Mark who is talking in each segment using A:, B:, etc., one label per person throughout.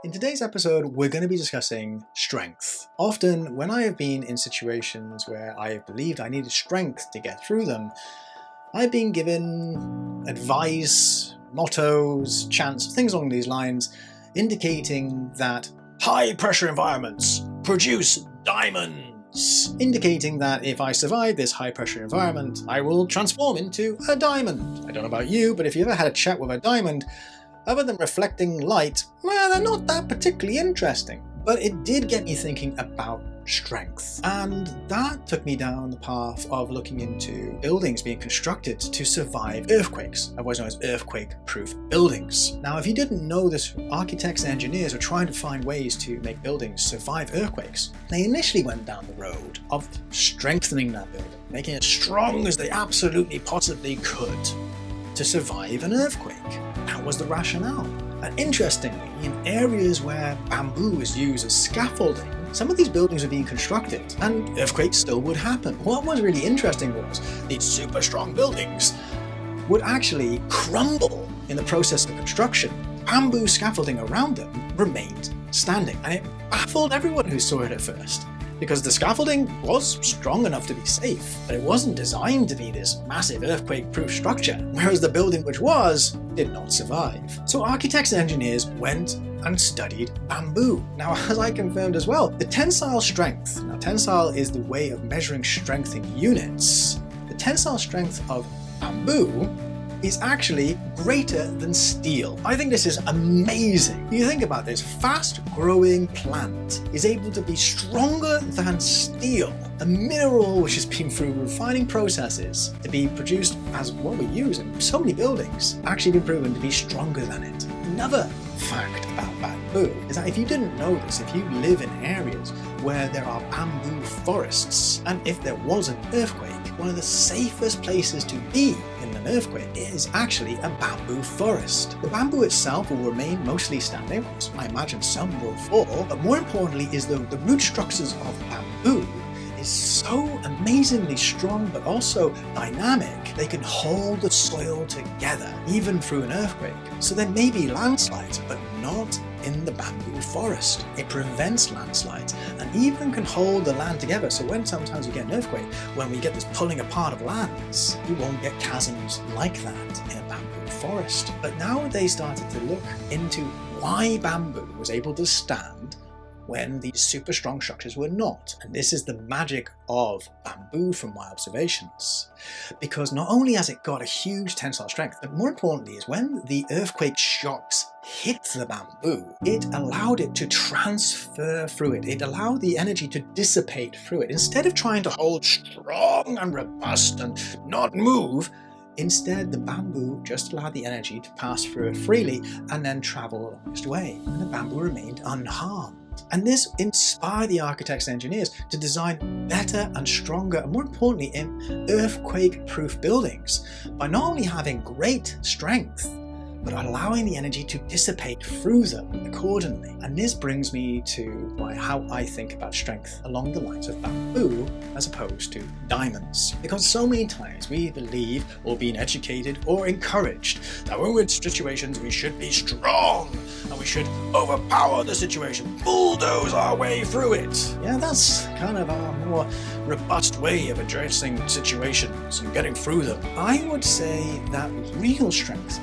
A: In today's episode, we're going to be discussing strength. Often, when I have been in situations where I have believed I needed strength to get through them, I've been given advice, mottos, chants, things along these lines, indicating that high pressure environments produce diamonds. Indicating that if I survive this high pressure environment, I will transform into a diamond. I don't know about you, but if you ever had a chat with a diamond, other than reflecting light, well, they're not that particularly interesting. But it did get me thinking about strength. And that took me down the path of looking into buildings being constructed to survive earthquakes, otherwise known as earthquake-proof buildings. Now, if you didn't know this, architects and engineers are trying to find ways to make buildings survive earthquakes. They initially went down the road of strengthening that building, making it as strong as they absolutely possibly could to survive an earthquake. That was the rationale. And interestingly, in areas where bamboo is used as scaffolding, some of these buildings are being constructed and earthquakes still would happen. What was really interesting was these super strong buildings would actually crumble in the process of construction. Bamboo scaffolding around them remained standing, and it baffled everyone who saw it at first, because the scaffolding was strong enough to be safe, but it wasn't designed to be this massive earthquake-proof structure, whereas the building which was did not survive. So architects and engineers went and studied bamboo. Now, as I confirmed as well, the tensile strength, now tensile is the way of measuring strength in units, the tensile strength of bamboo is actually greater than steel. I think this is amazing. You think about this, fast-growing plant is able to be stronger than steel, a mineral which has been through refining processes to be produced as what we use in so many buildings, actually been proven to be stronger than it. Another fact about bamboo is that if you didn't know this, if you live in areas where there are bamboo forests, and if there was an earthquake, one of the safest places to be in an earthquake is actually a bamboo forest. The bamboo itself will remain mostly standing. I imagine some will fall, but more importantly is the root structures of bamboo is so amazingly strong but also dynamic. They can hold the soil together even through an earthquake. So there may be landslides, but not in the bamboo forest. It prevents landslides and even can hold the land together. So when sometimes you get an earthquake, when we get this pulling apart of lands, you won't get chasms like that in a bamboo forest. But now they started to look into why bamboo was able to stand when these super strong structures were not. And this is the magic of bamboo from my observations. Because not only has it got a huge tensile strength, but more importantly is when the earthquake shocks hit the bamboo, it allowed it to transfer through it. It allowed the energy to dissipate through it. Instead of trying to hold strong and robust and not move, instead, the bamboo just allowed the energy to pass through it freely and then travel the longest way. And the bamboo remained unharmed. And this inspired the architects and engineers to design better and stronger, and more importantly, earthquake-proof buildings by not only having great strength, but allowing the energy to dissipate through them accordingly. And this brings me to how I think about strength along the lines of bamboo as opposed to diamonds. Because so many times we believe or been educated or encouraged that when we're in situations we should be strong and we should overpower the situation, bulldoze our way through it. Yeah, that's kind of our more robust way of addressing situations and getting through them. I would say that real strength,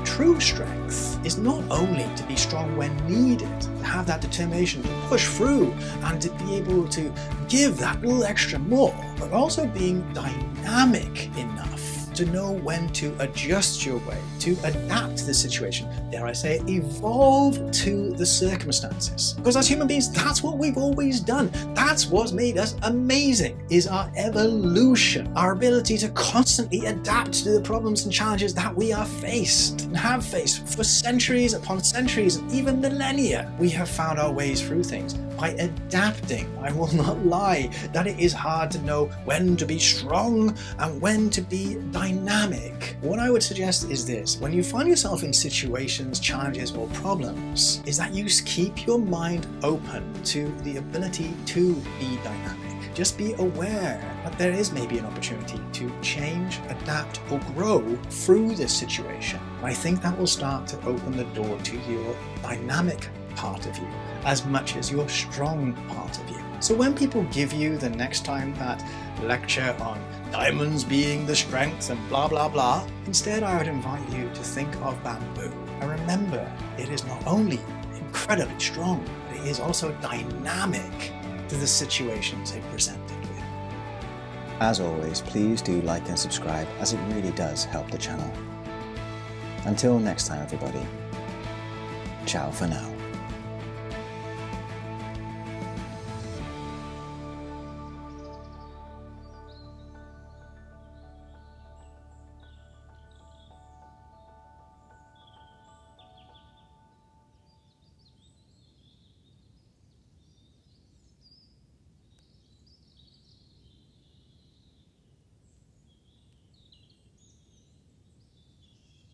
A: true strength, is not only to be strong when needed, to have that determination to push through and to be able to give that little extra more, but also being dynamic enough to know when to adjust your way, to adapt to the situation, dare I say, evolve to the circumstances. Because as human beings, that's what we've always done. That's what's made us amazing, is our evolution, our ability to constantly adapt to the problems and challenges that we are faced and have faced for centuries upon centuries and even millennia. We have found our ways through things by adapting. I will not lie that it is hard to know when to be strong and when to be dynamic. What I would suggest is this: when you find yourself in situations, challenges, or problems, is that you keep your mind open to the ability to be dynamic. Just be aware that there is maybe an opportunity to change, adapt, or grow through this situation. I think that will start to open the door to your dynamic part of you as much as your strong part of you. So when people give you the next time that lecture on diamonds being the strength and blah blah blah, instead I would invite you to think of bamboo and remember it is not only incredibly strong, but it is also dynamic to the situations it presented with.
B: As always, please do like and subscribe, as it really does help the channel. Until next time everybody, ciao for now.